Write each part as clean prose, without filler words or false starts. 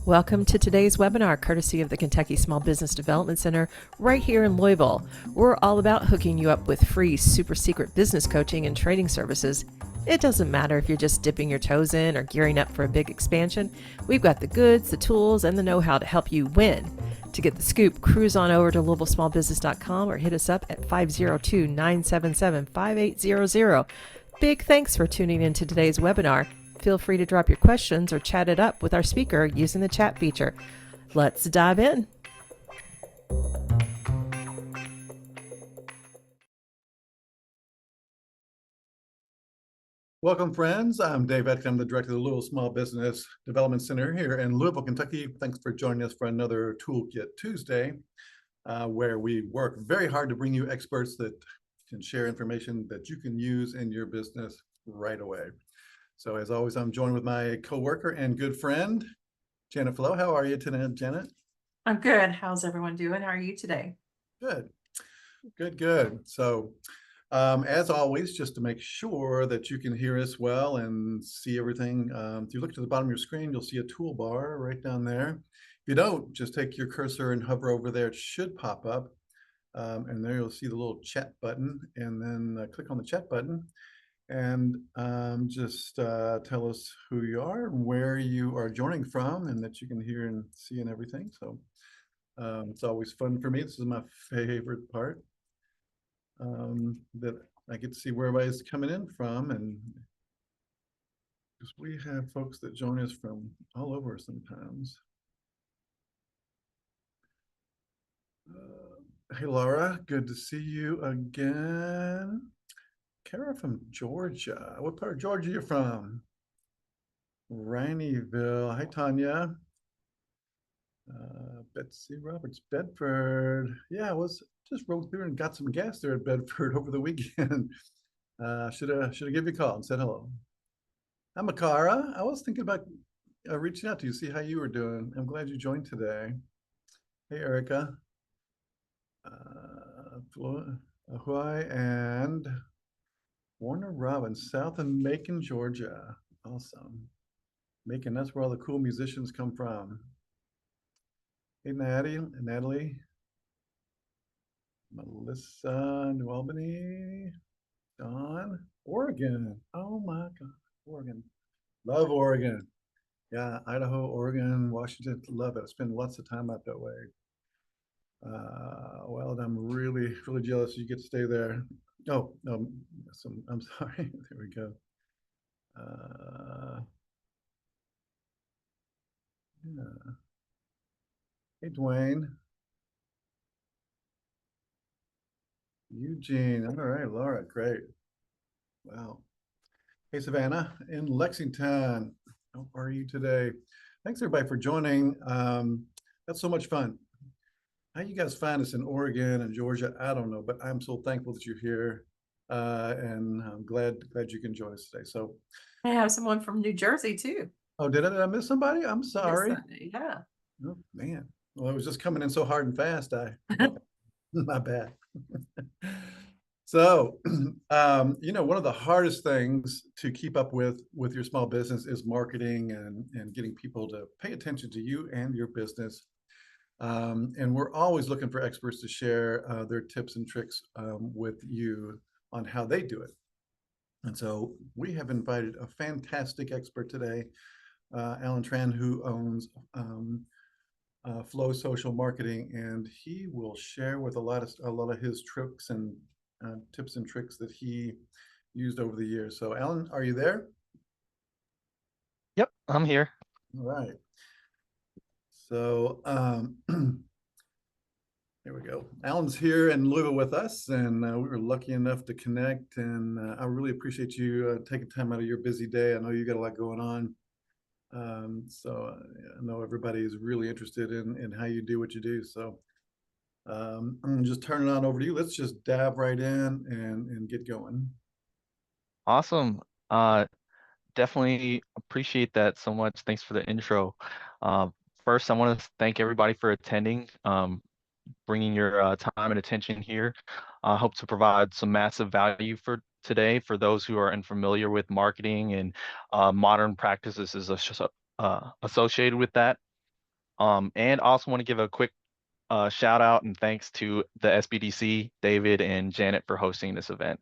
Welcome to today's webinar, courtesy of the Kentucky Small Business Development Center right here in Louisville. We're all about hooking you up with free, super secret business coaching and training services. It doesn't matter if you're just dipping your toes in or gearing up for a big expansion. We've got the goods, the tools, and the know-how to help you win. To get the scoop, cruise on over to LouisvilleSmallBusiness.com or hit us up at 502-977-5800. Big thanks for tuning in to today's webinar. Feel free to drop your questions or chat it up with our speaker using the chat feature. Let's dive in. Welcome, friends. I'm Dave Etkin. I'm the director of the Louisville Small Business Development Center here in Louisville, Kentucky. Thanks for joining us for another Toolkit Tuesday, where we work very hard to bring you experts that can share information that you can use in your business right away. So as always, I'm joined with my coworker and good friend, Janet Flo. How are you today, Janet? I'm good. How's everyone doing? How are you today? Good, good, good. So as always, just to make sure that you can hear us well and see everything, if you look to the bottom of your screen, you'll see a toolbar right down there. If you don't, just take your cursor and hover over there. It should pop up. And there you'll see the little chat button, and then click on the chat button and just tell us who you are and where you are joining from, and that you can hear and see and everything. So it's always fun for me. This is my favorite part, that I get to see where everybody's coming in from, and because we have folks that join us from all over sometimes. Hey, Laura, good to see you again. Kara from Georgia. What part of Georgia are you from? Raineyville. Hi, Tanya. Betsy Roberts, Bedford. Yeah, I was just rode through and got some gas there at Bedford over the weekend. Should have given you a call and said hello. I'm Makara. I was thinking about reaching out to you, see how you were doing. I'm glad you joined today. Hey, Erica. Ahoy and Warner Robins, South in Macon, Georgia. Awesome. Macon, that's where all the cool musicians come from. Hey, Natalie. Melissa, New Albany. Don, Oregon. Oh my God, Oregon. Love Oregon. Yeah, Idaho, Oregon, Washington, love it. I spend lots of time out that way. Well, I'm really, really jealous you get to stay there. Oh, no, I'm sorry. There we go. Yeah. Hey, Dwayne. Eugene. All right, Laura, great. Wow. Hey, Savannah in Lexington. How are you today? Thanks, everybody, for joining. That's so much fun. How you guys find us in Oregon and Georgia, I don't know, but I'm so thankful that you're here, and I'm glad you can join us today. So I have someone from New Jersey too. Oh, did I miss somebody? I'm sorry. Yeah. Oh, man. Well, it was just coming in so hard and fast. My bad. So, one of the hardest things to keep up with your small business is marketing and getting people to pay attention to you and your business. And we're always looking for experts to share their tips and tricks with you on how they do it. And so we have invited a fantastic expert today, Alan Tran, who owns Flow Social Marketing, and he will share with a lot of his tricks and tips and tricks that he used over the years. So, Alan, are you there? Yep, I'm here. All right. So, here we go. Alan's here in Louisville with us, and we were lucky enough to connect. And I really appreciate you taking time out of your busy day. I know you got a lot going on. So I know everybody is really interested in how you do what you do. So I'm gonna just turn it on over to you. Let's just dive right in and get going. Awesome. Definitely appreciate that so much. Thanks for the intro. First, I want to thank everybody for attending, bringing your time and attention here. I hope to provide some massive value for today for those who are unfamiliar with marketing and modern practices associated with that. And also want to give a quick shout out and thanks to the SBDC, David and Janet, for hosting this event.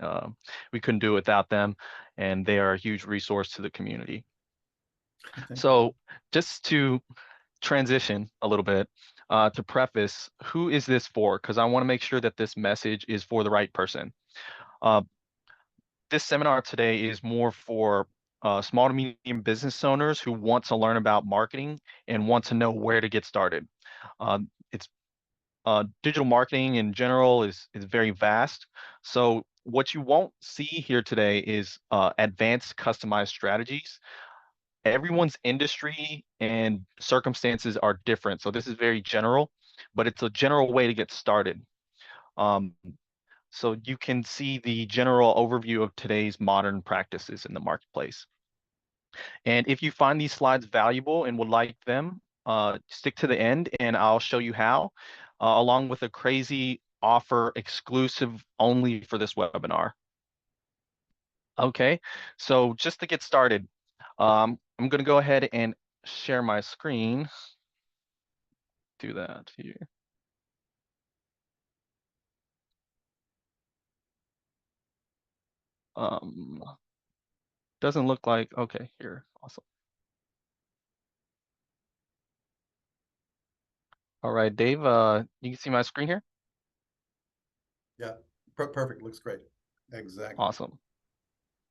We couldn't do it without them, and they are a huge resource to the community. So just to transition a little bit, to preface, who is this for? Because I want to make sure that this message is for the right person. Uh, this seminar today is more for small to medium business owners who want to learn about marketing and want to know where to get started. It's digital marketing in general is very vast. So what you won't see here today is advanced customized strategies. Everyone's industry and circumstances are different. So this is very general, but it's a general way to get started. So you can see the general overview of today's modern practices in the marketplace. And if you find these slides valuable and would like them, stick to the end and I'll show you how, along with a crazy offer exclusive only for this webinar. Okay, so just to get started, I'm going to go ahead and share my screen. Do that here. Doesn't look like, okay, here, awesome. All right, Dave, you can see my screen here? Yeah, perfect. Looks great. Exactly. Awesome.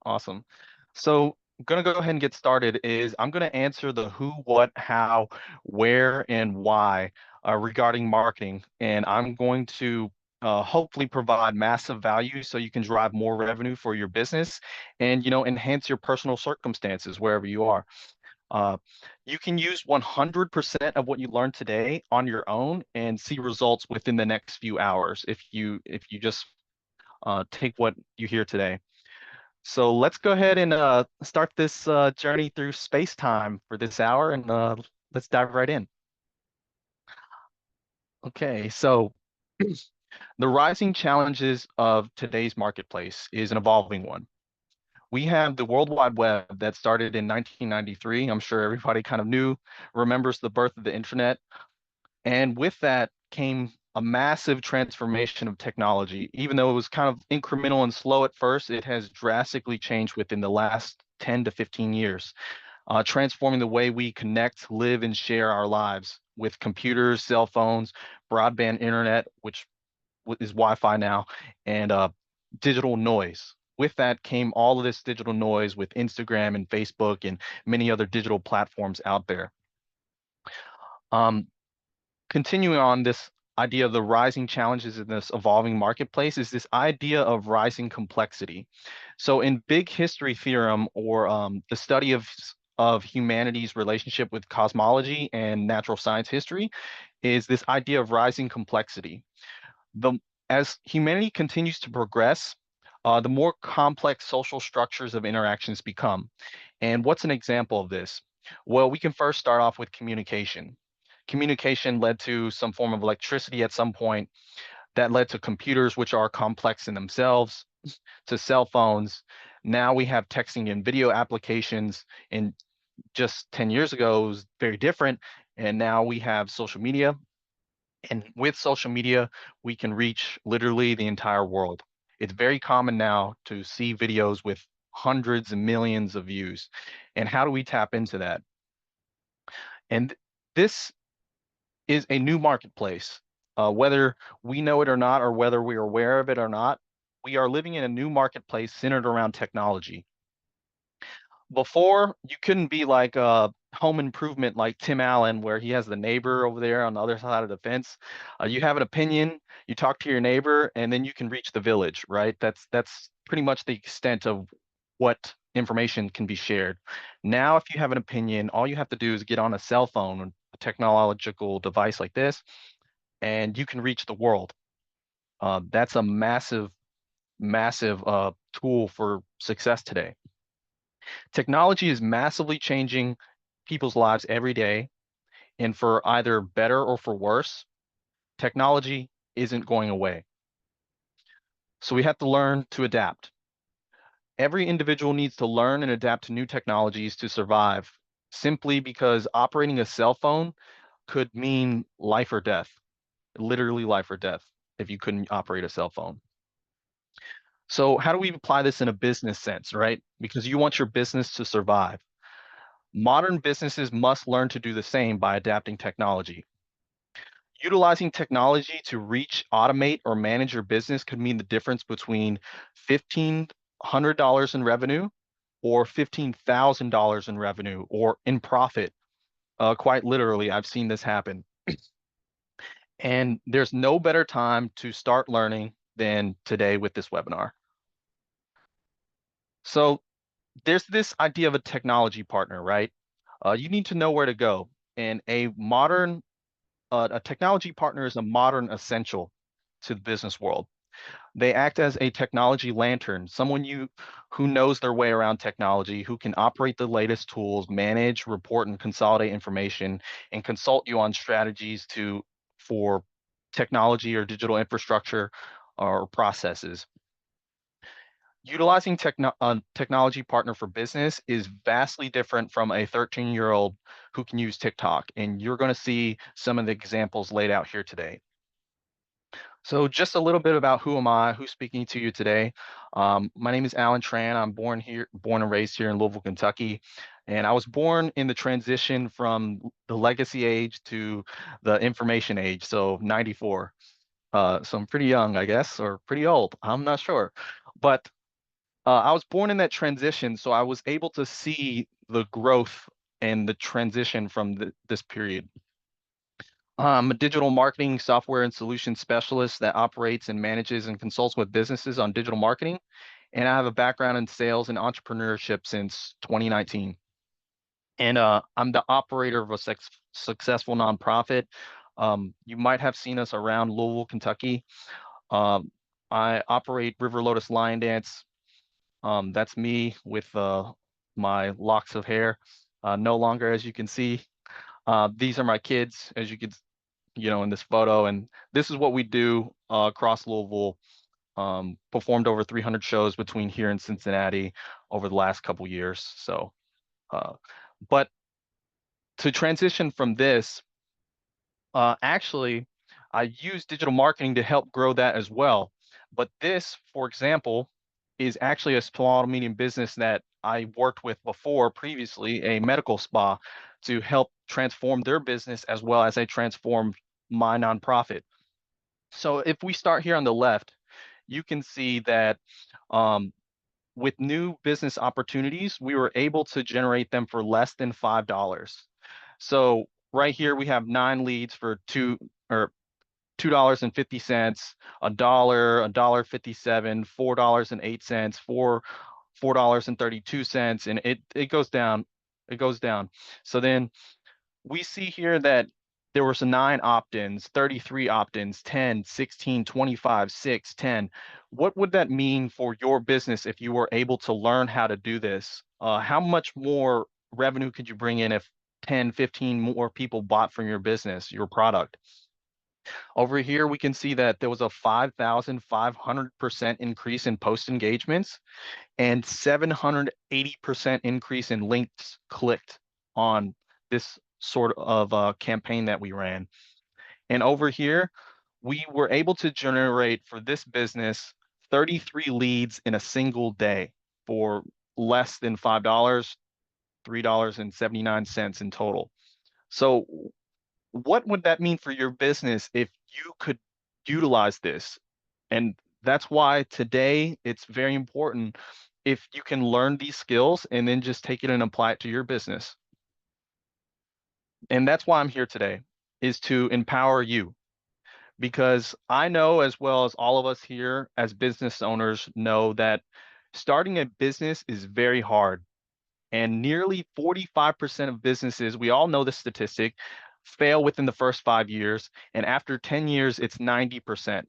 Awesome. So I'm going to go ahead and get started. I'm going to answer the who, what, how, where, and why regarding marketing. And I'm going to hopefully provide massive value so you can drive more revenue for your business and, enhance your personal circumstances wherever you are. You can use 100% of what you learned today on your own and see results within the next few hours if you just take what you hear today. So let's go ahead and start this journey through space-time for this hour, and let's dive right in. Okay, so the rising challenges of today's marketplace is an evolving one. We have the World Wide Web that started in 1993. I'm sure everybody kind of remembers the birth of the internet. And with that came a massive transformation of technology. Even though it was kind of incremental and slow at first, it has drastically changed within the last 10 to 15 years, transforming the way we connect, live, and share our lives with computers, cell phones, broadband internet, which is Wi-Fi now, and digital noise. With that came all of this digital noise with Instagram and Facebook and many other digital platforms out there. Continuing on this idea of the rising challenges in this evolving marketplace is this idea of rising complexity. So in big history theorem, or the study of humanity's relationship with cosmology and natural science history, is this idea of rising complexity. As humanity continues to progress, the more complex social structures of interactions become. And what's an example of this? Well, we can first start off with communication. Communication led to some form of electricity at some point that led to computers, which are complex in themselves, to cell phones. Now we have texting and video applications, and just 10 years ago, it was very different. And now we have social media. And with social media, we can reach literally the entire world. It's very common now to see videos with hundreds and millions of views. And how do we tap into that? And this is a new marketplace. Whether we know it or not, or whether we are aware of it or not, we are living in a new marketplace centered around technology. Before, you couldn't be like a home improvement like Tim Allen, where he has the neighbor over there on the other side of the fence. You have an opinion, you talk to your neighbor, and then you can reach the village, right? That's pretty much the extent of what information can be shared. Now, if you have an opinion, all you have to do is get on a cell phone, a technological device like this, and you can reach the world. That's a massive tool for success today. Technology is massively changing people's lives every day, and for either better or for worse, technology isn't going away. So we have to learn to adapt. Every individual needs to learn and adapt to new technologies to survive, simply because operating a cell phone could mean life or death, literally life or death, if you couldn't operate a cell phone. So how do we apply this in a business sense, right? Because you want your business to survive. Modern businesses must learn to do the same by adapting technology. Utilizing technology to reach, automate, or manage your business could mean the difference between $1,500 in revenue or $15,000 in revenue or in profit. Quite literally, I've seen this happen. And there's no better time to start learning than today with this webinar. So there's this idea of a technology partner, right? You need to know where to go. And a technology partner is a modern essential to the business world. They act as a technology lantern, someone who knows their way around technology, who can operate the latest tools, manage, report, and consolidate information, and consult you on strategies for technology or digital infrastructure or processes. Utilizing technology partner for business is vastly different from a 13-year-old who can use TikTok, and you're going to see some of the examples laid out here today. So just a little bit about who am I, who's speaking to you today. My name is Alan Tran. I'm born and raised here in Louisville, Kentucky. And I was born in the transition from the legacy age to the information age, so 94. So I'm pretty young, I guess, or pretty old. I'm not sure. But I was born in that transition, so I was able to see the growth and the transition from this period. I'm a digital marketing software and solution specialist that operates and manages and consults with businesses on digital marketing. And I have a background in sales and entrepreneurship since 2019. And I'm the operator of a successful nonprofit. You might have seen us around Louisville, Kentucky. I operate River Lotus Lion Dance. That's me with my locks of hair, no longer, as you can see. These are my kids, as you can in this photo, and this is what we do across Louisville. Performed over 300 shows between here and Cincinnati over the last couple years. So, but to transition from this, actually, I use digital marketing to help grow that as well. But this, for example, is actually a small to medium business that I worked with previously, a medical spa, to help transform their business as well as I transformed my nonprofit. So if we start here on the left, you can see that with new business opportunities, we were able to generate them for less than $5. So right here we have 9 leads for $2.50, $1, $1.57, $4.08, $4.32, and it goes down. It goes down. So then we see here that there were some 9 opt-ins, 33 opt-ins, 10, 16, 25, 6, 10. What would that mean for your business if you were able to learn how to do this? How much more revenue could you bring in if 10, 15 more people bought from your business, your product? Over here, we can see that there was a 5,500% increase in post engagements and 780% increase in links clicked on this sort of campaign that we ran. And over here, we were able to generate for this business 33 leads in a single day for less than $5, $3.79 in total. So what would that mean for your business if you could utilize this? And that's why today it's very important if you can learn these skills and then just take it and apply it to your business. And that's why I'm here today, is to empower you. Because I know, as well as all of us here as business owners know, that starting a business is very hard. And nearly 45% of businesses, we all know the statistic, fail within the first 5 years. And after 10 years, it's 90%.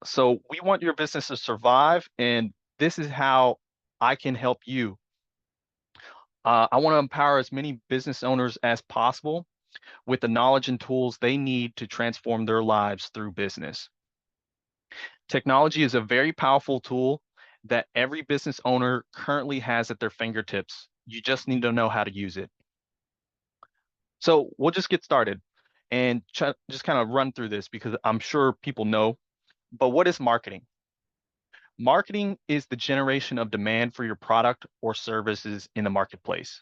So we want your business to survive. And this is how I can help you. I want to empower as many business owners as possible with the knowledge and tools they need to transform their lives through business. Technology is a very powerful tool that every business owner currently has at their fingertips. You just need to know how to use it. So we'll just get started. and just kind of run through this because I'm sure people know. But what is marketing? Marketing is the generation of demand for your product or services in the marketplace.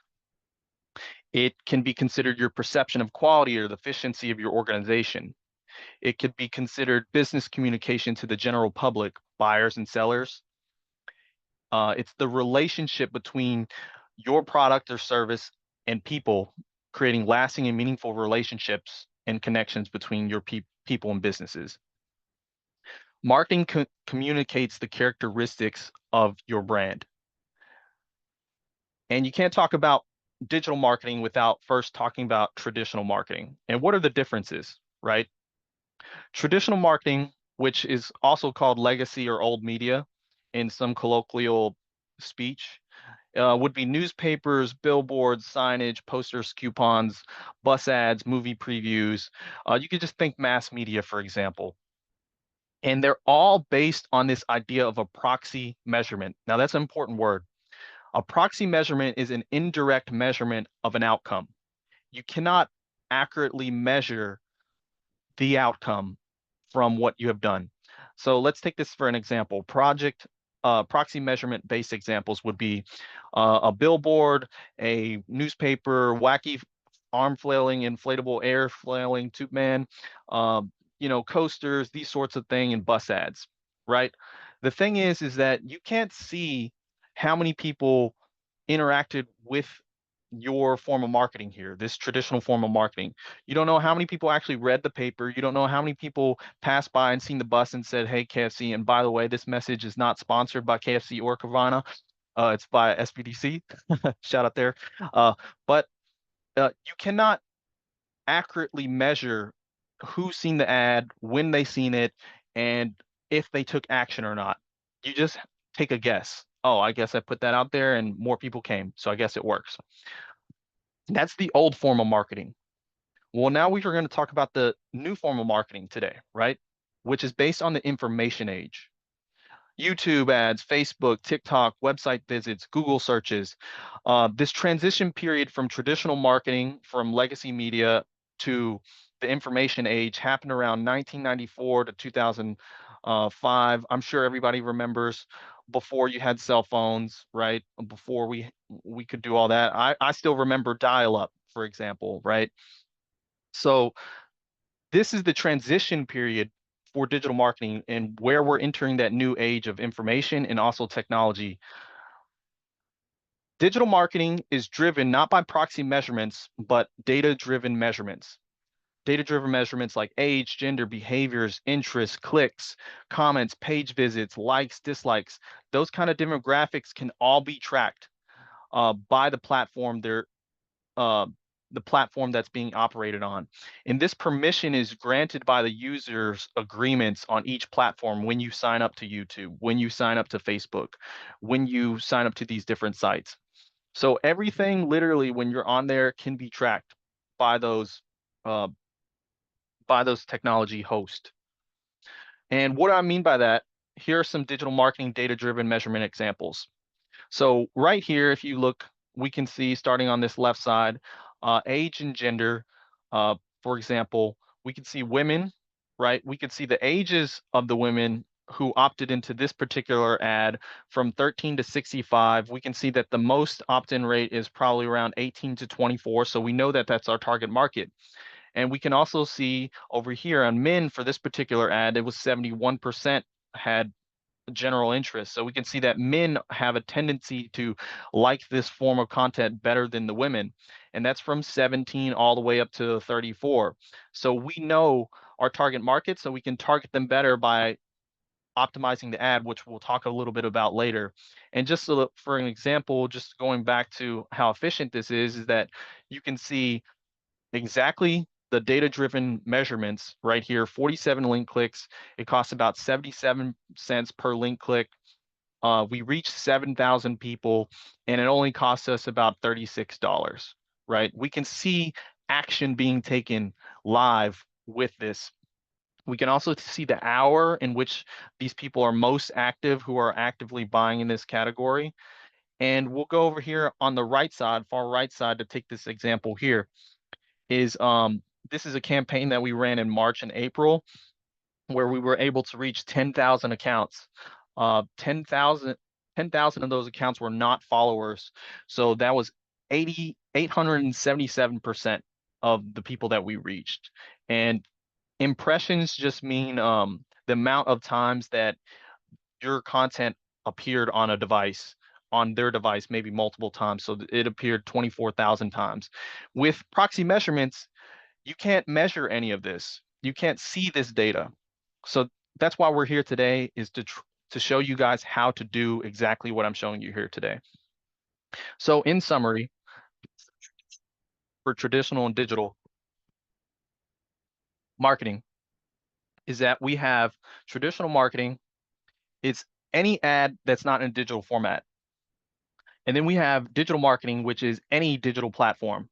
It can be considered your perception of quality or the efficiency of your organization. It could be considered business communication to the general public, buyers and sellers. It's the relationship between your product or service and people, creating lasting and meaningful relationships and connections between your people and businesses. Marketing communicates the characteristics of your brand. And you can't talk about digital marketing without first talking about traditional marketing. And what are the differences, right? Traditional marketing, which is also called legacy or old media in some colloquial speech, would be newspapers, billboards, signage, posters, coupons, bus ads, movie previews. You could just think mass media, for example. And they're all based on this idea of a proxy measurement. Now, that's an important word. A proxy measurement is an indirect measurement of an outcome. You cannot accurately measure the outcome from what you have done. So let's take this for an example. Proxy measurement based examples would be a billboard, a newspaper, wacky arm flailing, inflatable air flailing tube man, coasters, these sorts of things, and bus ads, right? The thing is that you can't see how many people interacted with your form of marketing here, this traditional form of marketing. You don't know how many people actually read the paper. You don't know how many people passed by and seen the bus and said, hey, KFC. And by the way, this message is not sponsored by KFC or Carvana. It's by SBDC. Shout out there. But you cannot accurately measure who's seen the ad, when they seen it, and if they took action or not. You just take a guess. Oh, I guess I put that out there and more people came, so I guess it works. That's the old form of marketing. Well, now we are going to talk about the new form of marketing today, right? Which is based on the information age. YouTube ads, Facebook, TikTok, website visits, Google searches. This transition period from traditional marketing, from legacy media to the information age happened around 1994 to 2005. I'm sure everybody remembers before you had cell phones, right? Before we could do all that. I still remember dial-up, for example, right? So this is the transition period for digital marketing and where we're entering that new age of information and also technology. Digital marketing is driven not by proxy measurements, but data-driven measurements. Data-driven measurements like age, gender, behaviors, interests, clicks, comments, page visits, likes, dislikes. Those kind of demographics can all be tracked by the platform the platform that's being operated on. And this permission is granted by the user's agreements on each platform when you sign up to YouTube, when you sign up to Facebook, when you sign up to these different sites. So everything literally when you're on there can be tracked by those technology hosts. And what do I mean by that? Here are some digital marketing data-driven measurement examples. So right here, if you look, we can see starting on this left side, age and gender. For example, we can see women, right? We could see the ages of the women who opted into this particular ad from 13 to 65. We can see that the most opt-in rate is probably around 18 to 24. So we know that that's our target market. And we can also see over here on men for this particular ad, it was 71% had general interest. So we can see that men have a tendency to like this form of content better than the women. And that's from 17 all the way up to 34. So we know our target market, so we can target them better by optimizing the ad, which we'll talk a little bit about later. And just so for an example, just going back to how efficient this is that you can see exactly the data-driven measurements right here, 47 link clicks. It costs about 77 cents per link click. We reached 7,000 people, and it only costs us about $36, right? We can see action being taken live with this. We can also see the hour in which these people are most active, who are actively buying in this category. And we'll go over here on the right side, far right side, to take this example here, is this is a campaign that we ran in March and April, where we were able to reach 10,000 accounts. 10,000 of those accounts were not followers. So that was 877% of the people that we reached. And impressions just mean the amount of times that your content appeared on a device, on their device, maybe multiple times. So it appeared 24,000 times. With proxy measurements, you can't measure any of this. You can't see this data. So that's why we're here today, is to show you guys how to do exactly what I'm showing you here today. So in summary, for traditional and digital marketing, is that we have traditional marketing. It's any ad that's not in a digital format. And then we have digital marketing, which is any digital platform.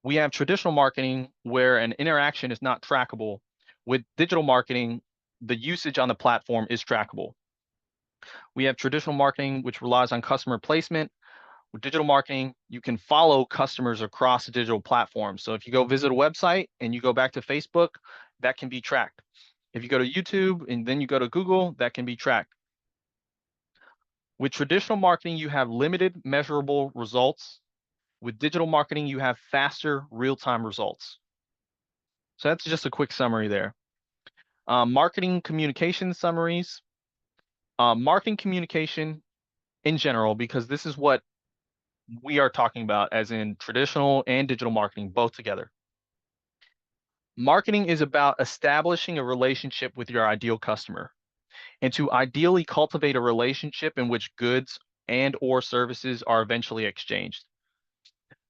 We have traditional marketing where an interaction is not trackable. With digital marketing, the usage on the platform is trackable. We have traditional marketing, which relies on customer placement. With digital marketing, you can follow customers across the digital platform. So if you go visit a website and you go back to Facebook, that can be tracked. If you go to YouTube and then you go to Google, that can be tracked. With traditional marketing, you have limited measurable results. With digital marketing, you have faster real-time results. So that's just a quick summary there. Marketing communication summaries. Marketing communication in general, because this is what we are talking about, as in traditional and digital marketing, both together. Marketing is about establishing a relationship with your ideal customer, and to ideally cultivate a relationship in which goods and or services are eventually exchanged.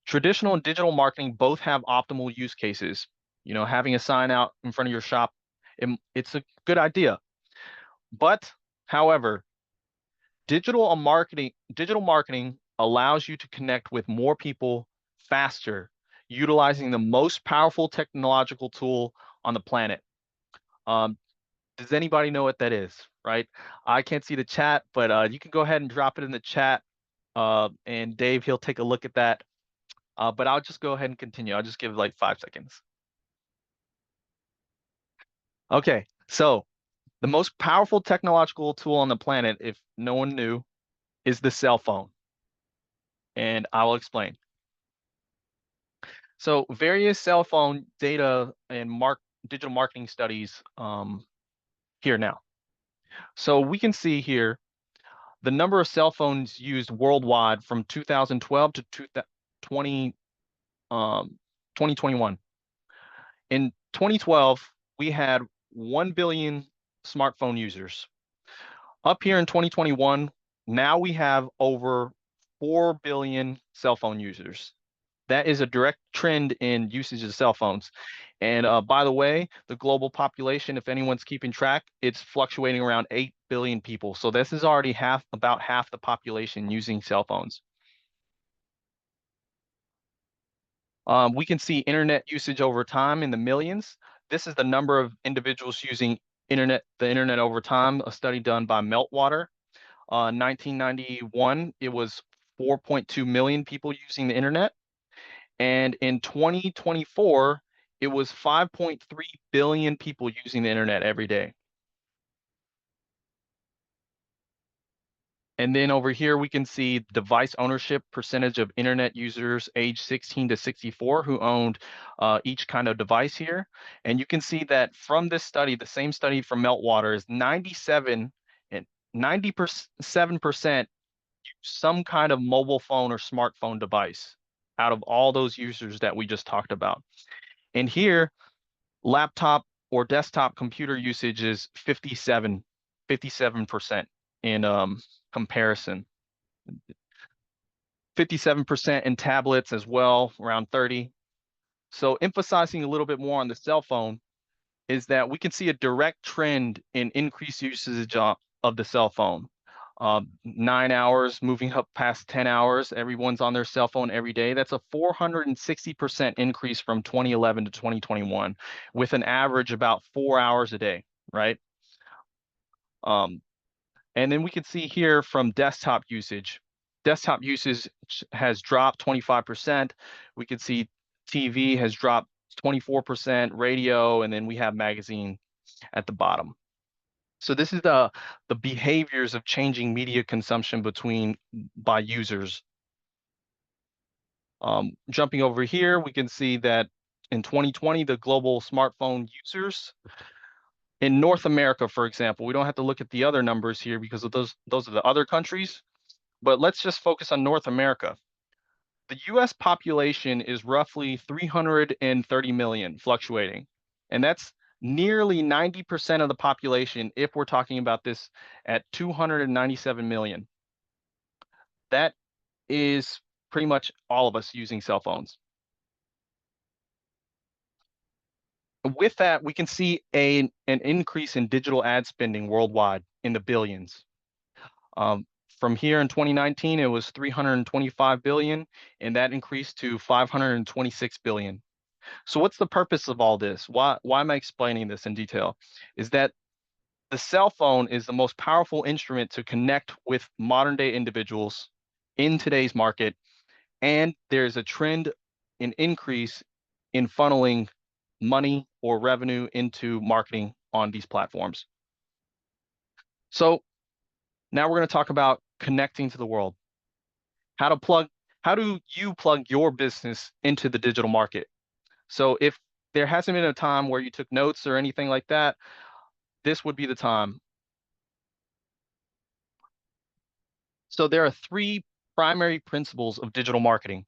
Traditional and digital marketing both have optimal use cases. You know, having a sign out in front of your shop, it's a good idea. But however, digital marketing allows you to connect with more people faster, utilizing the most powerful technological tool on the planet. Does anybody know what that is, right? I can't see the chat, but you can go ahead and drop it in the chat. And Dave, he'll take a look at that. But I'll just go ahead and continue. I'll just give like 5 seconds. Okay, so the most powerful technological tool on the planet, if no one knew, is the cell phone. And I will explain. So various cell phone data and digital marketing studies here now. So we can see here the number of cell phones used worldwide from 2012 to 2021. In 2012, we had 1 billion smartphone users. Up here in 2021, now we have over 4 billion cell phone users. That is a direct trend in usage of cell phones. And by the way, the global population, if anyone's keeping track, it's fluctuating around 8 billion people. So this is already about half the population using cell phones. We can see internet usage over time in the millions. This is the number of individuals using the internet over time, a study done by Meltwater. 1991, it was 4.2 million people using the internet. And in 2024, it was 5.3 billion people using the internet every day. And then over here, we can see device ownership percentage of internet users age 16 to 64 who owned each kind of device here. And you can see that from this study, the same study from Meltwater, is 97% use some kind of mobile phone or smartphone device out of all those users that we just talked about. And here, laptop or desktop computer usage is 57% in comparison. 57% in tablets as well, around 30. So emphasizing a little bit more on the cell phone is that we can see a direct trend in increased usage of the cell phone. 9 hours moving up past 10 hours. Everyone's on their cell phone every day. That's a 460% increase from 2011 to 2021, with an average about 4 hours a day, right? And then we can see here from desktop usage. Desktop usage has dropped 25%. We can see TV has dropped 24%, radio, and then we have magazine at the bottom. So this is the behaviors of changing media consumption by users. Jumping over here, we can see that in 2020, the global smartphone users in North America, for example, we don't have to look at the other numbers here because of those are the other countries, but let's just focus on North America. The US population is roughly 330 million, fluctuating, and that's nearly 90% of the population if we're talking about this at 297 million. That is pretty much all of us using cell phones. With that, we can see an increase in digital ad spending worldwide in the billions. From here in 2019, it was 325 billion, and that increased to 526 billion. So what's the purpose of all this? Why am I explaining this in detail? Is that the cell phone is the most powerful instrument to connect with modern day individuals in today's market, and there's a trend, an increase in funneling money or revenue into marketing on these platforms. So now we're going to talk about connecting to the world. How do you plug your business into the digital market? So if there hasn't been a time where you took notes or anything like that, this would be the time. So there are three primary principles of digital marketing.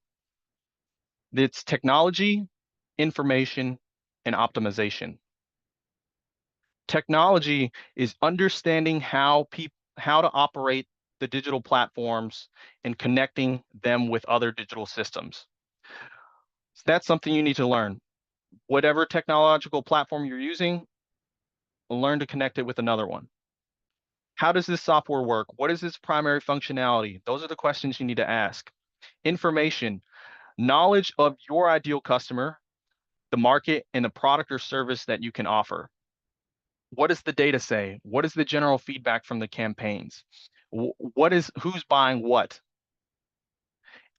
It's technology, information, and optimization. Technology is understanding how to operate the digital platforms and connecting them with other digital systems. So that's something you need to learn. Whatever technological platform you're using, learn to connect it with another one. How does this software work? What is its primary functionality? Those are the questions you need to ask. Information, knowledge of your ideal customer, the market, and the product or service that you can offer. What does the data say? What is the general feedback from the campaigns? Who's buying what?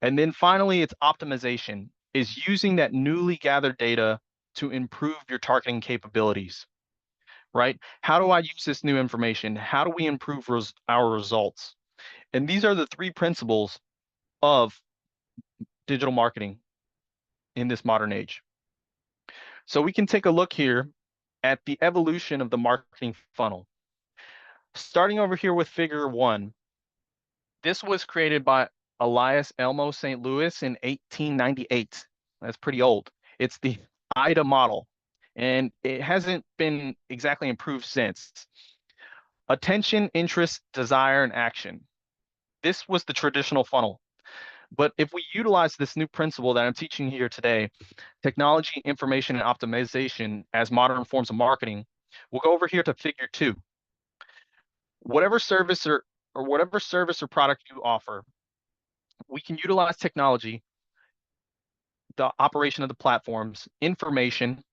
And then finally, it's optimization, is using that newly gathered data to improve your targeting capabilities, right? How do I use this new information? How do we improve our results? And these are the three principles of digital marketing in this modern age. So we can take a look here at the evolution of the marketing funnel. Starting over here with figure 1, this was created by Elias Elmo St. Louis in 1898. That's pretty old. It's the IDA model, and it hasn't been exactly improved since. Attention, interest, desire, and action. This was the traditional funnel. But if we utilize this new principle that I'm teaching here today, technology, information, and optimization as modern forms of marketing, we'll go over here to figure 2. Whatever service or product you offer, we can utilize technology, the operation of the platforms, information,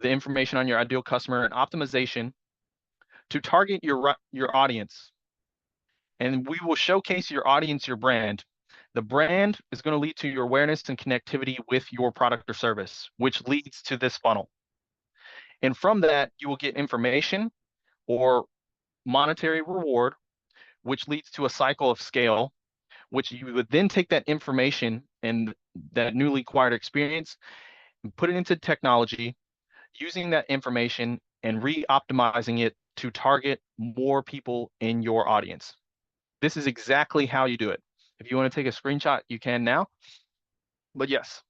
the information on your ideal customer, and optimization to target your audience. And we will showcase your audience, your brand. The brand is going to lead to your awareness and connectivity with your product or service, which leads to this funnel. And from that, you will get information or monetary reward, which leads to a cycle of scale, which you would then take that information and that newly acquired experience and put it into technology, using that information and re-optimizing it to target more people in your audience. This is exactly how you do it. If you want to take a screenshot, you can now. But yes.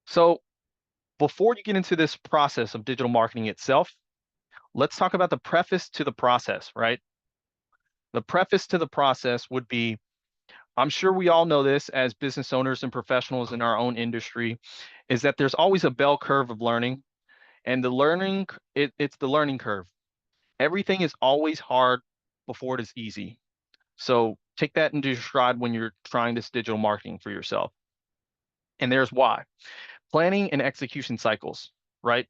So before you get into this process of digital marketing itself, let's talk about the preface to the process, right? The preface to the process would be, I'm sure we all know this as business owners and professionals in our own industry, is that there's always a bell curve of learning. And the learning, it's the learning curve. Everything is always hard before it is easy. So take that into your stride when you're trying this digital marketing for yourself. And there's why. Planning and execution cycles, right?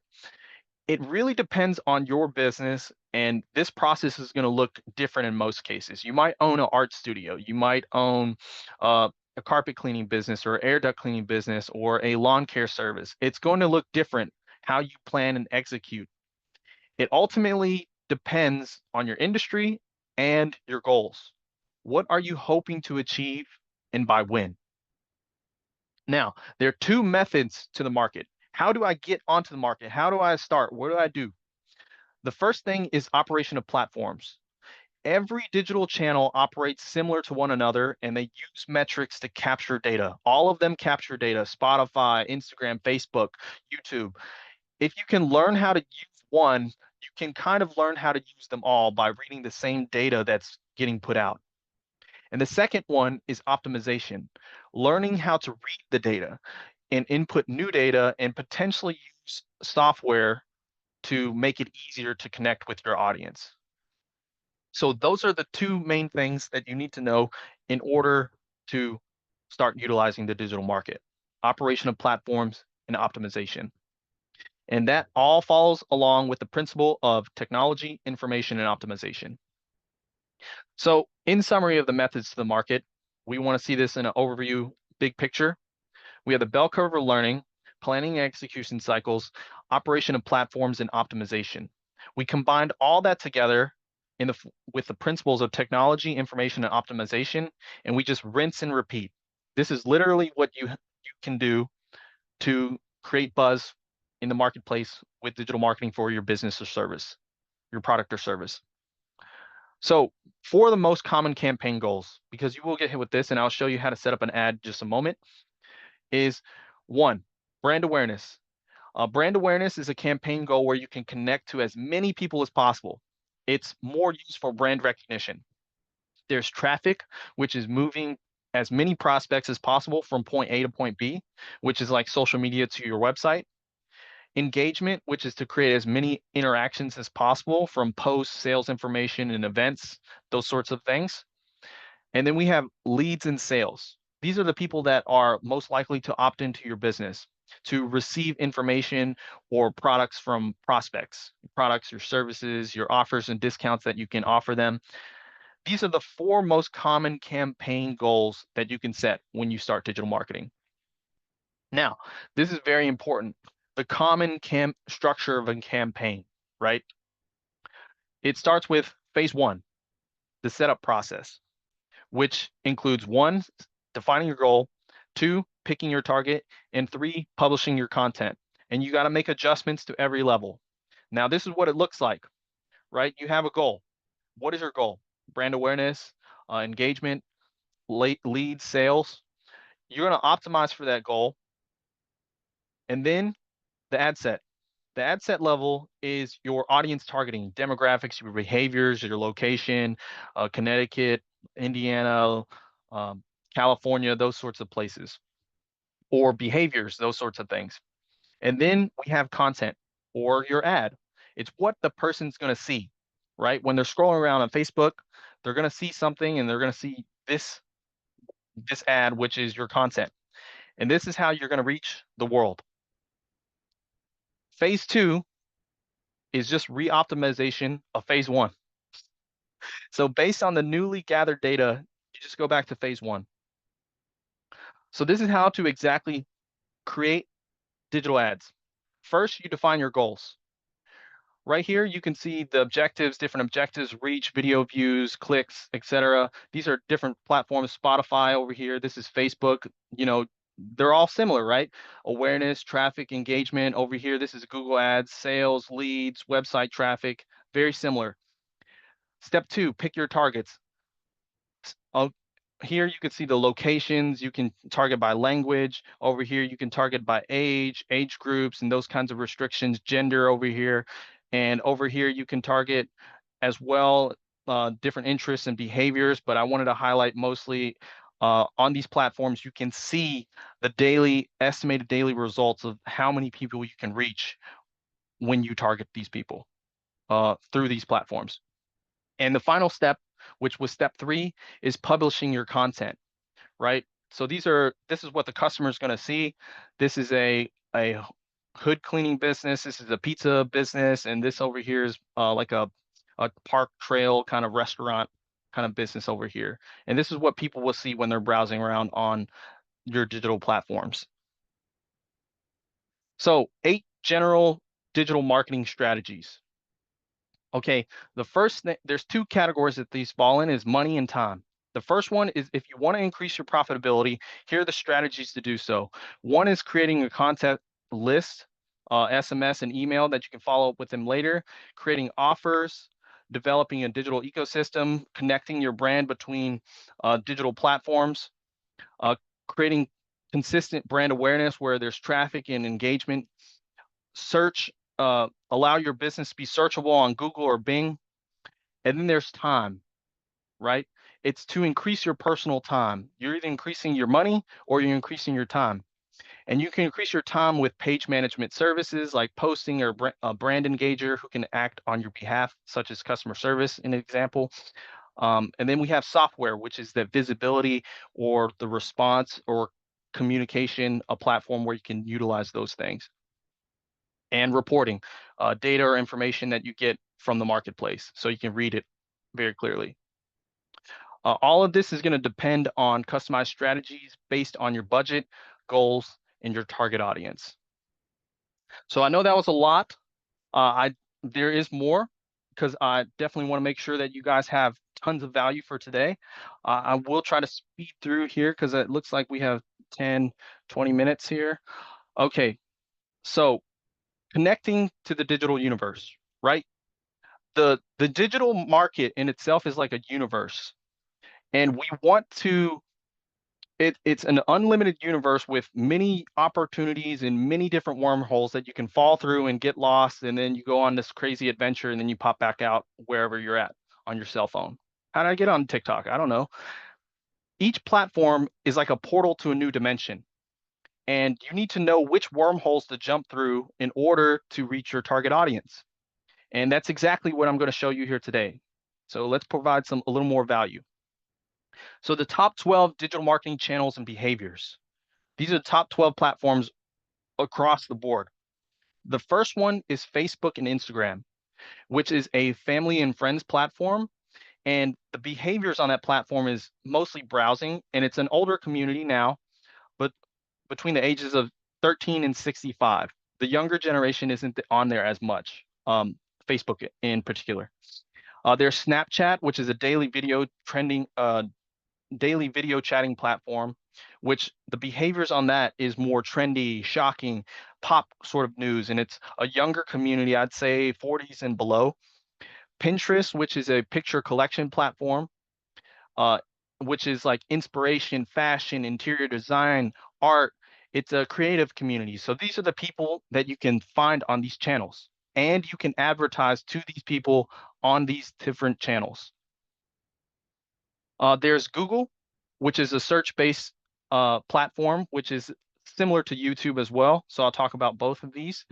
It really depends on your business, and this process is going to look different in most cases. You might own an art studio. You might own a a carpet cleaning business or air duct cleaning business or a lawn care service. It's going to look different how you plan and execute. It ultimately depends on your industry and your goals. What are you hoping to achieve and by when? Now, there are two methods to the market. How do I get onto the market? How do I start? What do I do? The first thing is operation of platforms. Every digital channel operates similar to one another, and they use metrics to capture data. All of them capture data: Spotify, Instagram, Facebook, YouTube. If you can learn how to use one, you can kind of learn how to use them all by reading the same data that's getting put out. And the second one is optimization, learning how to read the data and input new data and potentially use software to make it easier to connect with your audience. So those are the two main things that you need to know in order to start utilizing the digital market: operation of platforms and optimization. And that all follows along with the principle of technology, information, and optimization. So in summary of the methods to the market, we want to see this in an overview, big picture. We have the bell curve of learning, planning and execution cycles, operation of platforms, and optimization. We combined all that together with the principles of technology, information, and optimization, and we just rinse and repeat. This is literally what you can do to create buzz in the marketplace with digital marketing for your business or service, your product or service. So for the most common campaign goals, because you will get hit with this, and I'll show you how to set up an ad in just a moment, is 1, brand awareness. Brand awareness is a campaign goal where you can connect to as many people as possible. It's more used for brand recognition. There's traffic, which is moving as many prospects as possible from point A to point B, which is like social media to your website. Engagement, which is to create as many interactions as possible from posts, sales information, and events, those sorts of things. And then we have leads and sales. These are the people that are most likely to opt into your business, to receive information or products from prospects, products, your services, your offers and discounts that you can offer them. These are the 4 most common campaign goals that you can set when you start digital marketing. Now, this is very important. The common structure of a campaign, right? It starts with phase 1, the setup process, which includes 1, defining your goal, 2, picking your target, and 3, publishing your content. And you got to make adjustments to every level. Now, this is what it looks like, right? You have a goal. What is your goal? Brand awareness, engagement, lead, sales. You're going to optimize for that goal. And then the ad set. The ad set level is your audience targeting, demographics, your behaviors, your location, Connecticut, Indiana, California, those sorts of places, or behaviors, those sorts of things. And then we have content or your ad. It's what the person's going to see, right? When they're scrolling around on Facebook, they're going to see something and they're going to see this ad, which is your content. And this is how you're going to reach the world. Phase 2 is just re-optimization of phase 1. So based on the newly gathered data, you just go back to phase 1. So this is how to exactly create digital ads. First, you define your goals. Right here, you can see the objectives, different objectives: reach, video views, clicks, etc. These are different platforms. Spotify over here, this is Facebook. You know, they're all similar, right? Awareness, traffic, engagement. Over here, this is Google Ads, sales, leads, website traffic, very similar. Step 2, pick your targets. Here you can see the locations. You can target by language. Over here, you can target by age groups, and those kinds of restrictions, gender over here. And over here, you can target as well different interests and behaviors, but I wanted to highlight mostly on these platforms, you can see the estimated daily results of how many people you can reach when you target these people through these platforms. And the final step, which was step 3, is publishing your content, right? So this is what the customer is going to see. This is a hood cleaning business. This is a pizza business. And this over here is like a park trail kind of restaurant. kind of business over here. And this is what people will see when they're browsing around on your digital platforms. So 8 general digital marketing strategies. Okay, the first thing, there's 2 categories that these fall in, is money and time. The first one is if you want to increase your profitability, here are the strategies to do so. One is creating a contact list, SMS and email that you can follow up with them later, creating offers, developing a digital ecosystem, connecting your brand between digital platforms, creating consistent brand awareness where there's traffic and engagement, search, allow your business to be searchable on Google or Bing. And then there's time, right? It's to increase your personal time. You're either increasing your money or you're increasing your time. And you can increase your time with page management services like posting or a brand engager who can act on your behalf, such as customer service, an example. And then we have software, which is the visibility or the response or communication, a platform where you can utilize those things. And reporting, data or information that you get from the marketplace, so you can read it very clearly. All of this is going to depend on customized strategies based on your budget, goals, and your target audience. So I know that was a lot. There is more, because I definitely want to make sure that you guys have tons of value for today. I will try to speed through here because it looks like we have 10, 20 minutes here. Okay, so connecting to the digital universe, right? The digital market in itself is like a universe, and we want to, it's an unlimited universe with many opportunities and many different wormholes that you can fall through and get lost, and then you go on this crazy adventure and then you pop back out wherever you're at on your cell phone. How did I get on TikTok? I don't know. Each platform is like a portal to a new dimension, and you need to know which wormholes to jump through in order to reach your target audience. And that's exactly what I'm going to show you here today. So let's provide a little more value. So the top 12 digital marketing channels and behaviors. These are the top 12 platforms across the board. The first one is Facebook and Instagram, which is a family and friends platform. And the behaviors on that platform is mostly browsing, and it's an older community now, but between the ages of 13 and 65. The younger generation isn't on there as much, Facebook in particular. There's Snapchat, which is a daily video chatting platform, which the behaviors on that is more trendy, shocking, pop sort of news, and it's a younger community, I'd say 40s and below. Pinterest, which is a picture collection platform, which is like inspiration, fashion, interior design, art. It's a creative community. So these are the people that you can find on these channels, and you can advertise to these people on these different channels. There's Google, which is a search-based platform, which is similar to YouTube as well. So I'll talk about both of these.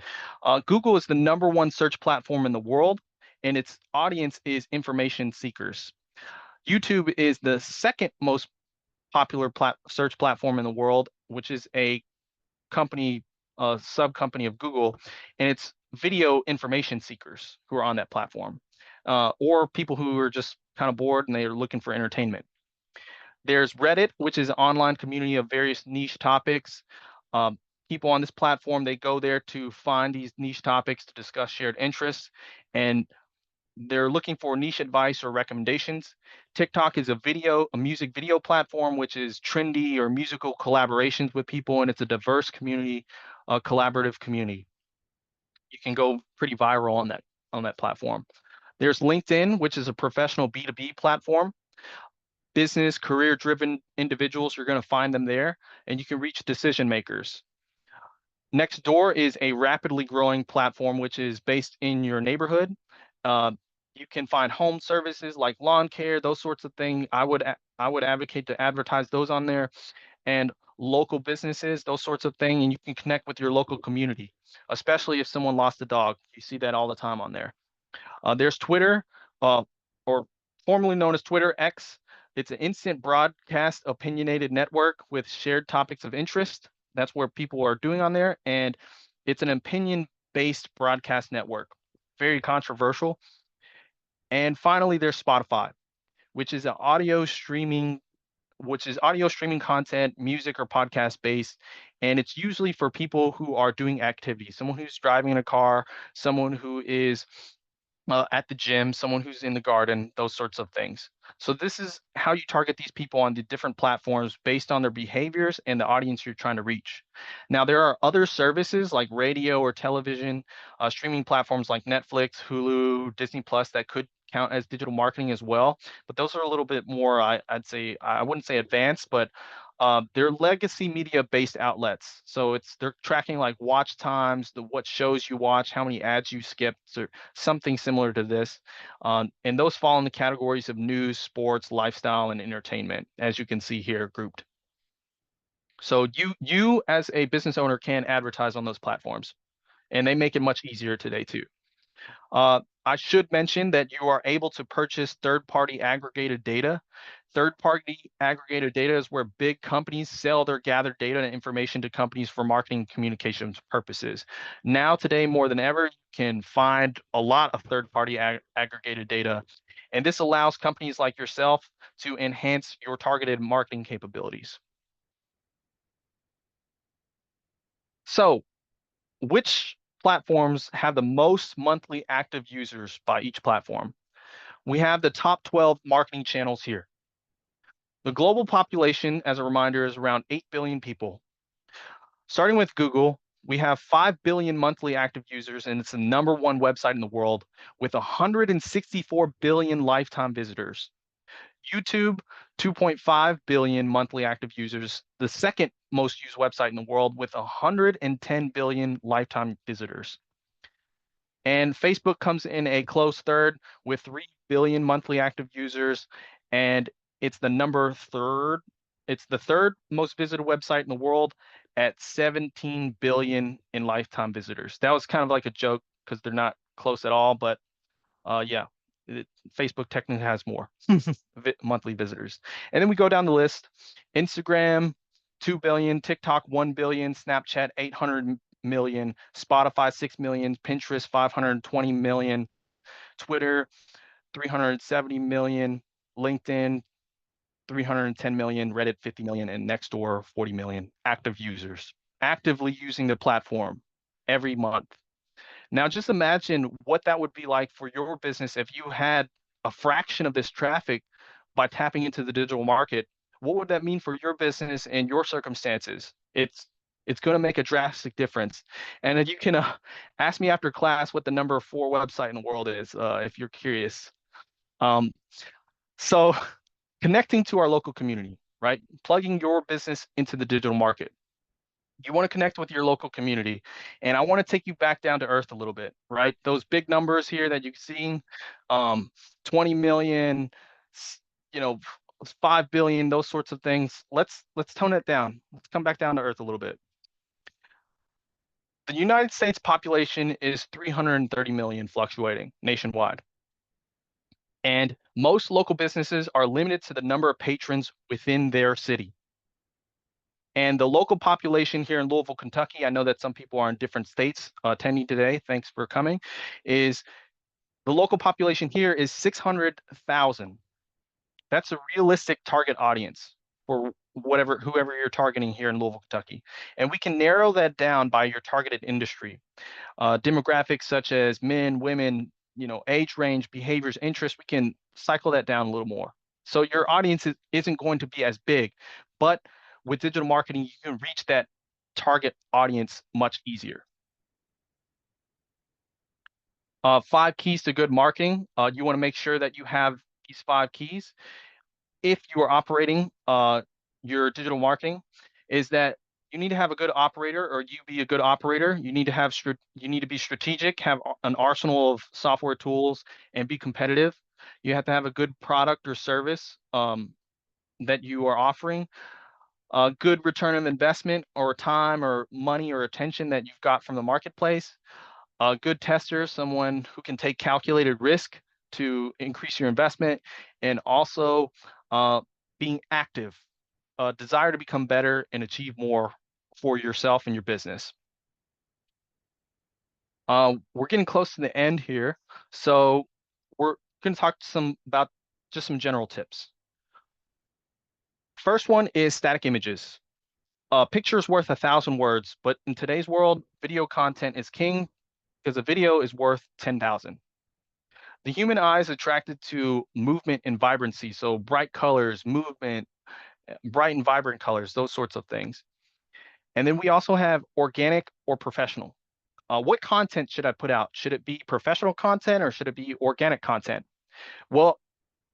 Google is the #1 search platform in the world, and its audience is information seekers. YouTube is the second most popular search platform in the world, which is a company, sub-company of Google, and it's video information seekers who are on that platform, or people who are just kind of bored and they're looking for entertainment. There's Reddit, which is an online community of various niche topics. People on this platform, they go there to find these niche topics to discuss shared interests, and they're looking for niche advice or recommendations. TikTok is a music video platform, which is trendy or musical collaborations with people, and it's a diverse community, a collaborative community. You can go pretty viral on that platform. There's LinkedIn, which is a professional B2B platform. Business, career-driven individuals, you're going to find them there, and you can reach decision makers. Nextdoor is a rapidly growing platform which is based in your neighborhood. You can find home services like lawn care, those sorts of things. I would advocate to advertise those on there, and local businesses, those sorts of things, and you can connect with your local community, especially if someone lost a dog. You see that all the time on there. There's Twitter, or formerly known as Twitter, X. It's an instant broadcast opinionated network with shared topics of interest. That's where people are doing on there, and it's an opinion-based broadcast network. Very controversial. And finally, there's Spotify, which is an audio streaming content, music or podcast based. And it's usually for people who are doing activities, someone who's driving in a car, someone who is at the gym, someone who's in the garden, those sorts of things. So this is how you target these people on the different platforms based on their behaviors and the audience you're trying to reach. Now, there are other services like radio or television, streaming platforms like Netflix, Hulu, Disney Plus that could count as digital marketing as well. But those are a little bit more, I'd say, I wouldn't say advanced, but they're legacy media based outlets. So they're tracking like watch times, what shows you watch, how many ads you skipped, or something similar to this. And those fall in the categories of news, sports, lifestyle, and entertainment, as you can see here grouped. So you as a business owner can advertise on those platforms, and they make it much easier today too. I should mention that you are able to purchase third-party aggregated data. Third-party aggregated data is where big companies sell their gathered data and information to companies for marketing communications purposes. Now, today, more than ever, you can find a lot of third-party aggregated data, and this allows companies like yourself to enhance your targeted marketing capabilities. So, which platforms have the most monthly active users by each platform? We have the top 12 marketing channels here. The global population, as a reminder, is around 8 billion people. Starting with Google, we have 5 billion monthly active users, and it's the #1 website in the world with 164 billion lifetime visitors. YouTube, 2.5 billion monthly active users, the second most used website in the world with 110 billion lifetime visitors. And Facebook comes in a close third with 3 billion monthly active users, and it's the third most visited website in the world at 17 billion in lifetime visitors. That was kind of like a joke because they're not close at all, but yeah, Facebook technically has more monthly visitors. And then we go down the list. Instagram, 2 billion, TikTok, 1 billion, Snapchat, 800 million, Spotify, 6 million, Pinterest, 520 million, Twitter, 370 million, LinkedIn, 310 million, Reddit, 50 million, and Nextdoor, 40 million active users actively using the platform every month. Now, just imagine what that would be like for your business if you had a fraction of this traffic by tapping into the digital market. What would that mean for your business and your circumstances? It's going to make a drastic difference. And if you can ask me after class what the #4 website in the world is, if you're curious. So connecting to our local community, right? Plugging your business into the digital market. You want to connect with your local community. And I want to take you back down to earth a little bit, right? Those big numbers here that you've seen, 20 million, 5 billion, those sorts of things. Let's tone it down. Let's come back down to earth a little bit. The United States population is 330 million fluctuating nationwide. And most local businesses are limited to the number of patrons within their city. And the local population here in Louisville, Kentucky, I know that some people are in different states attending today, thanks for coming, is the local population here is 600,000. That's a realistic target audience for whoever you're targeting here in Louisville, Kentucky. And we can narrow that down by your targeted industry. Demographics such as men, women, age range, behaviors, interests, we can cycle that down a little more. So your audience isn't going to be as big, but with digital marketing, you can reach that target audience much easier. 5 keys to good marketing. You want to make sure that you have these 5 keys. If you are operating your digital marketing, is that you need to have a good operator, or you be a good operator. You need to be strategic, have an arsenal of software tools, and be competitive. You have to have a good product or service that you are offering. A good return on investment, or time or money or attention that you've got from the marketplace. A good tester, someone who can take calculated risk to increase your investment, and also being active, a desire to become better and achieve more for yourself and your business. We're getting close to the end here, so we're going to talk about just some general tips. First one is static images. A picture is worth 1,000 words, but in today's world, video content is king because a video is worth 10,000. The human eye is attracted to movement and vibrancy, so bright colors, movement, bright and vibrant colors, those sorts of things. And then we also have organic or professional. What content should I put out? Should it be professional content or should it be organic content? Well,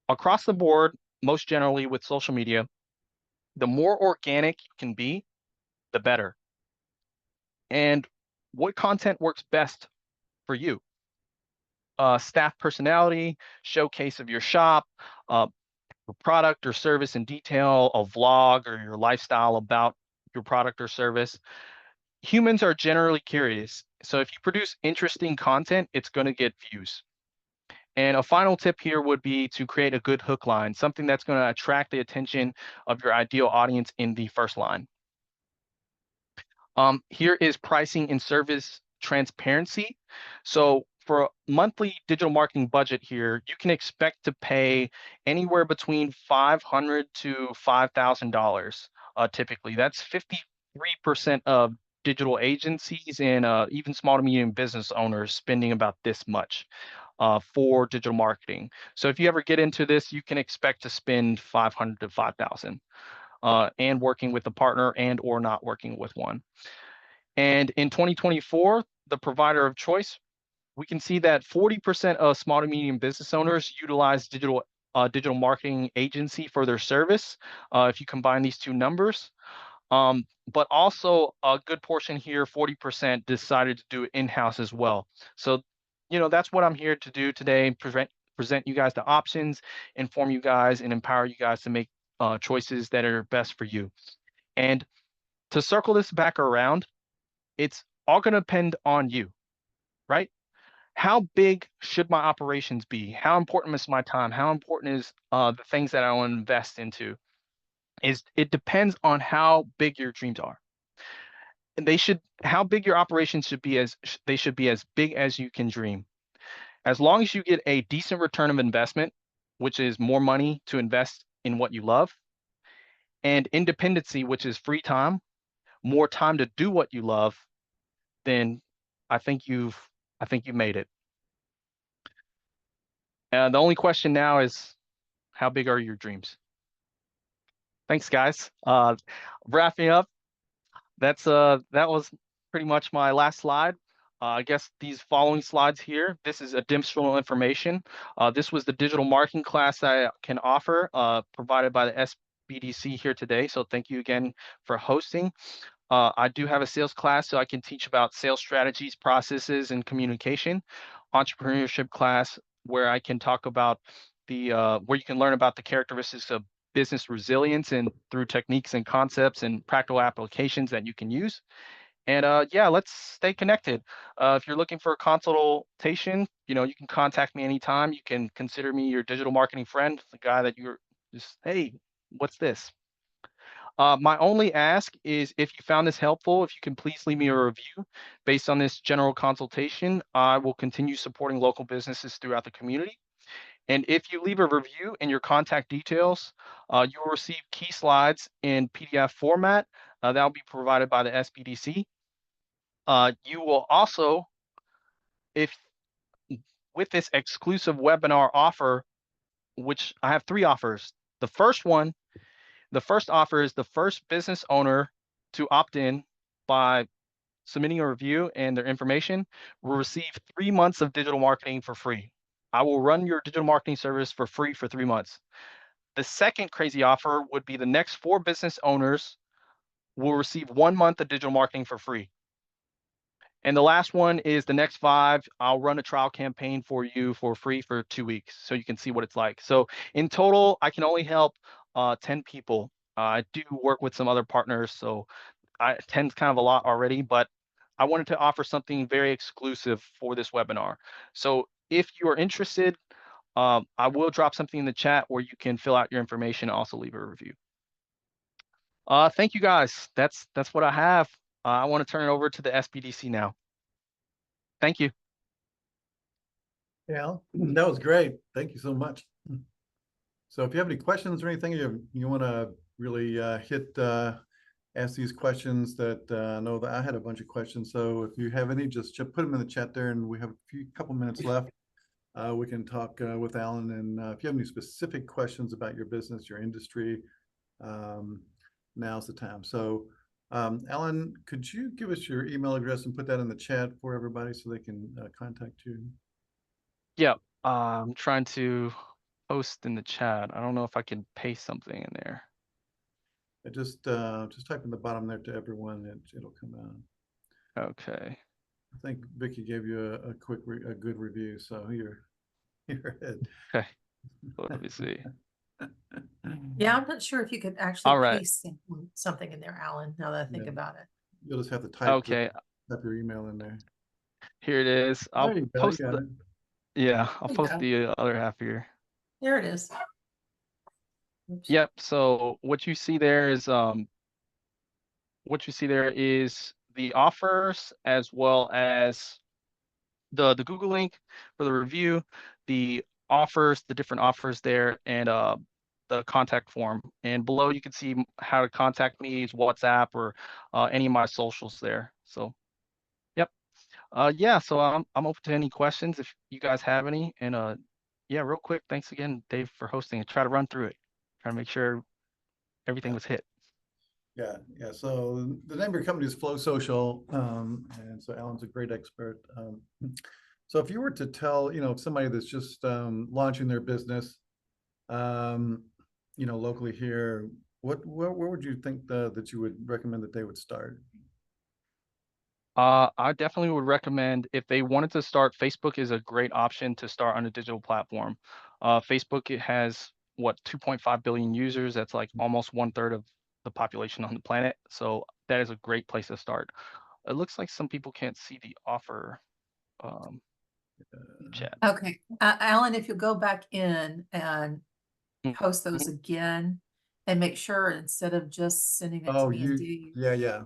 across the board, most generally with social media, the more organic you can be, the better. And what content works best for you? Staff personality, showcase of your shop, product or service in detail, a vlog or your lifestyle about your product or service. Humans are generally curious. So if you produce interesting content, it's going to get views. And a final tip here would be to create a good hook line, something that's going to attract the attention of your ideal audience in the first line. Here is pricing and service transparency. So for a monthly digital marketing budget here, you can expect to pay anywhere between $500 to $5,000 typically. That's 53% of digital agencies and even small to medium business owners spending about this much for digital marketing. So if you ever get into this, you can expect to spend $500 to $5,000 and working with a partner and or not working with one. And in 2024, the provider of choice, we can see that 40% of small to medium business owners utilize digital marketing agency for their service. If you combine these two numbers, but also a good portion here, 40% decided to do it in-house as well. So, that's what I'm here to do today, present you guys the options, inform you guys, and empower you guys to make choices that are best for you. And to circle this back around, it's all going to depend on you, right? How big should my operations be? How important is my time? How important is the things that I want to invest into? It depends on how big your dreams are. And how big your operations should be they should be as big as you can dream. As long as you get a decent return of investment, which is more money to invest in what you love, and independency, which is free time, more time to do what you love, then I think you've made it. The only question now is, how big are your dreams? Thanks, guys. Wrapping up, that was pretty much my last slide. I guess these following slides here, this is additional information. This was the digital marketing class I can offer, provided by the SBDC here today. So thank you again for hosting. I do have a sales class, so I can teach about sales strategies, processes, and communication. Entrepreneurship class, where I can talk about where you can learn about the characteristics of business resilience and through techniques and concepts and practical applications that you can use. And yeah, let's stay connected. If you're looking for a consultation, you can contact me anytime. You can consider me your digital marketing friend, the guy that you're just, hey, what's this? My only ask is, if you found this helpful, if you can please leave me a review based on this general consultation. I will continue supporting local businesses throughout the community. And if you leave a review and your contact details, you will receive key slides in PDF format. That will be provided by the SBDC. You will also, with this exclusive webinar offer, which I have 3 offers. The first offer is the first business owner to opt in by submitting a review and their information will receive 3 months of digital marketing for free. I will run your digital marketing service for free for 3 months. The second crazy offer would be the next 4 business owners will receive 1 month of digital marketing for free. And the last one is the next 5. I'll run a trial campaign for you for free for 2 weeks so you can see what it's like. So in total, I can only help 10 people. I do work with some other partners, so 10 is kind of a lot already, but I wanted to offer something very exclusive for this webinar. So if you are interested, I will drop something in the chat where you can fill out your information and also leave a review. Thank you, guys. That's what I have. I want to turn it over to the SBDC now. Thank you. Yeah, that was great. Thank you so much. So if you have any questions or anything, you want to really ask these questions that I know that I had a bunch of questions. So if you have any, just put them in the chat there, and we have a couple minutes left. We can talk with Alan, and if you have any specific questions about your business, your industry, now's the time. So Alan, could you give us your email address and put that in the chat for everybody so they can contact you? Yeah, I'm trying to post in the chat. I don't know if I can paste something in there. Just type in the bottom there to everyone, and it'll come out. Okay. I think Vicky gave you a good review, so you're ahead. Okay. Let me see. Yeah, I'm not sure if you could actually All right. paste something in there, Alan, now that I think Yeah. about it. You'll just have to type Okay. type your email in there. Here it is. I'll There you go, post you got the, it. yeah, I'll There you post go. the other half here. There it is. Oops. Yep. So what you see there is the offers, as well as the Google link for the review, the offers, the different offers there, and the contact form. And below you can see how to contact me, use WhatsApp or any of my socials there. So yep. Yeah, so I'm open to any questions if you guys have any. And yeah, real quick, thanks again, Dave, for hosting it. Try to run through it. Try to make sure everything was hit. Yeah. So the name of your company is Flow Social, and so Alan's a great expert. So if you were to tell, somebody that's just launching their business, locally here, where would you think that you would recommend that they would start? I definitely would recommend, if they wanted to start, Facebook is a great option to start on a digital platform. Facebook, it has 2.5 billion users. That's like almost 1/3 of the population on the planet. So that is a great place to start. It looks like some people can't see the offer chat. Okay, Alan, if you'll go back in and post those again and make sure instead of just sending it to Oh, me and Dee, yeah.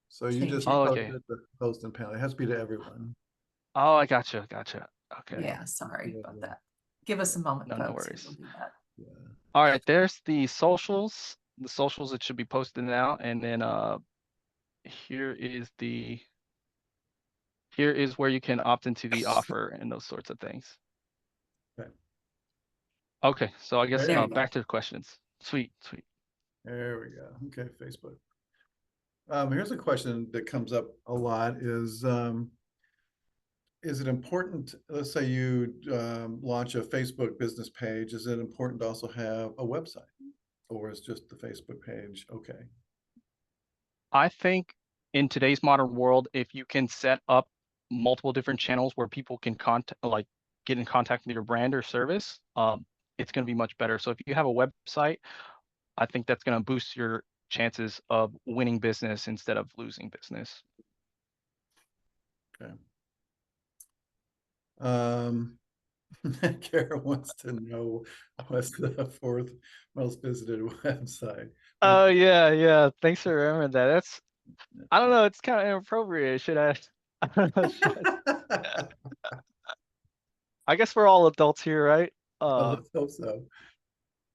So you Change just it. Oh, posted okay. the post and panel. It has to be to everyone. Oh, I gotcha. Okay. yeah, sorry Yeah, about yeah. that. Give us a moment, No folks. and worries. we'll do that. Yeah. All right, there's the socials. The socials that should be posted now, and then here is where you can opt into the offer and those sorts of things. Okay. Okay, so I guess There you go. back to the questions. Sweet. There we go. Okay, Facebook. Here's a question that comes up a lot is it important, let's say you launch a Facebook business page, is it important to also have a website, or is just the Facebook page okay? I think in today's modern world, if you can set up multiple different channels where people can get in contact with your brand or service, it's going to be much better. So if you have a website, I think that's going to boost your chances of winning business instead of losing business. Okay. Kara wants to know what's the fourth most visited website. Oh yeah. Thanks for remembering that. I don't know. It's kind of inappropriate. Should I? I don't know. I guess we're all adults here, right? Let's hope so.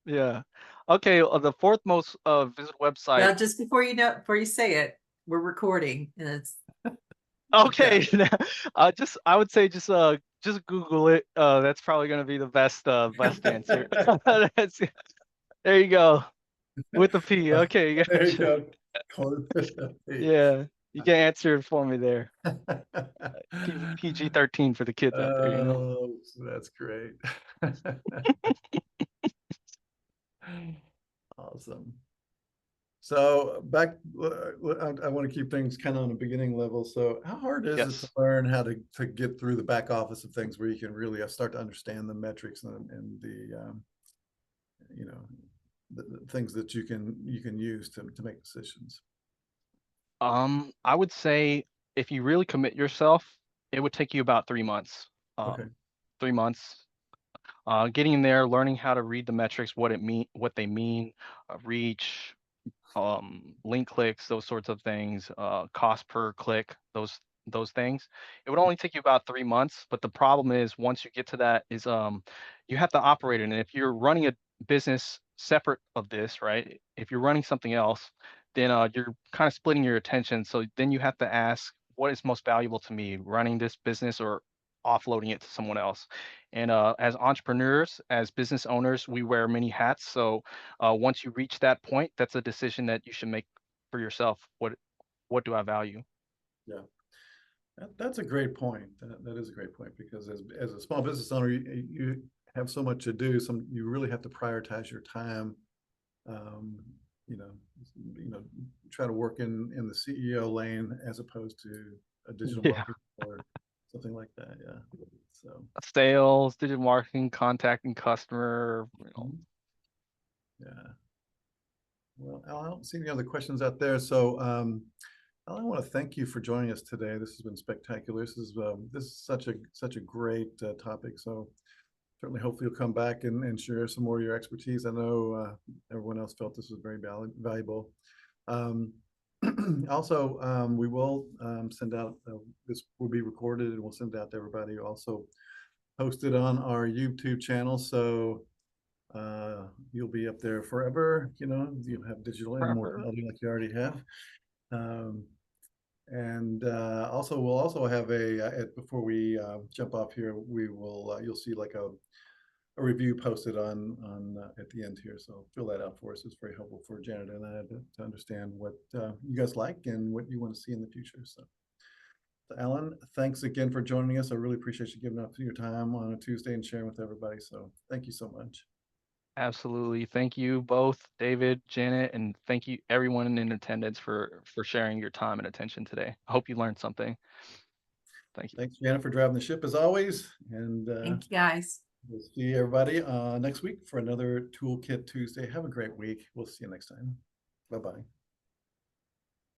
Yeah. Okay. The fourth most visited website. Now, just before you say it, we're recording and it's Okay. I would say just Google it. That's probably gonna be the best answer. There you go. With the P. Okay. There you Gotcha. go. Yeah. You can answer it for me there. PG-13 for the kids out there, you know. Oh, that's great. Awesome. So back, I want to keep things kind of on a beginning level. So how hard is it to learn how to get through the back office of things where you can really start to understand the metrics and the things that you can use to make decisions? I would say if you really commit yourself, it would take you about 3 months. Okay. 3 months. Getting in there, learning how to read the metrics, what they mean, reach, link clicks, those sorts of things, cost per click, those those things. It would only take you about 3 months, but the problem is once you get to that is you have to operate it. And if you're running a business separate of this, right? If you're running something else, then you're kind of splitting your attention. So then you have to ask, what is most valuable to me, running this business or offloading it to someone else? And as entrepreneurs, as business owners, we wear many hats. So once you reach that point, that's a decision that you should make for yourself. What do I value? Yeah. That's a great point. That is a great point, because as a small business owner, you have so much to do. You really have to prioritize your time. You know, try to work in the CEO lane as opposed to a digital Yeah. marketer or something like that. Yeah. So Sales, digital marketing, contacting customer. yeah. Well, Alan, I don't see any other questions out there. So Alan, I want to thank you for joining us today. This has been spectacular. This is such a great topic. So certainly, hopefully, you'll come back and share some more of your expertise. I know everyone else felt this was very valuable. Also, we will send out, this will be recorded and we'll send it out to everybody. Also posted on our YouTube channel. So you'll be up there forever. You know, you'll have digital immortality like you already have. And also, we'll also have before we jump off here, we will you'll see like a review posted on at the end here. So fill that out for us. It's very helpful for Janet and I to understand what you guys like and what you want to see in the future. So Alan, thanks again for joining us. I really appreciate you giving up your time on a Tuesday and sharing with everybody. So thank you so much. Absolutely. Thank you both, David, Janet, and thank you everyone in attendance for sharing your time and attention today. I hope you learned something. Thank you. Thanks, Janet, for driving the ship as always. And Thank you, guys. we'll see everybody next week for another Toolkit Tuesday. Have a great week. We'll see you next time. Bye-bye.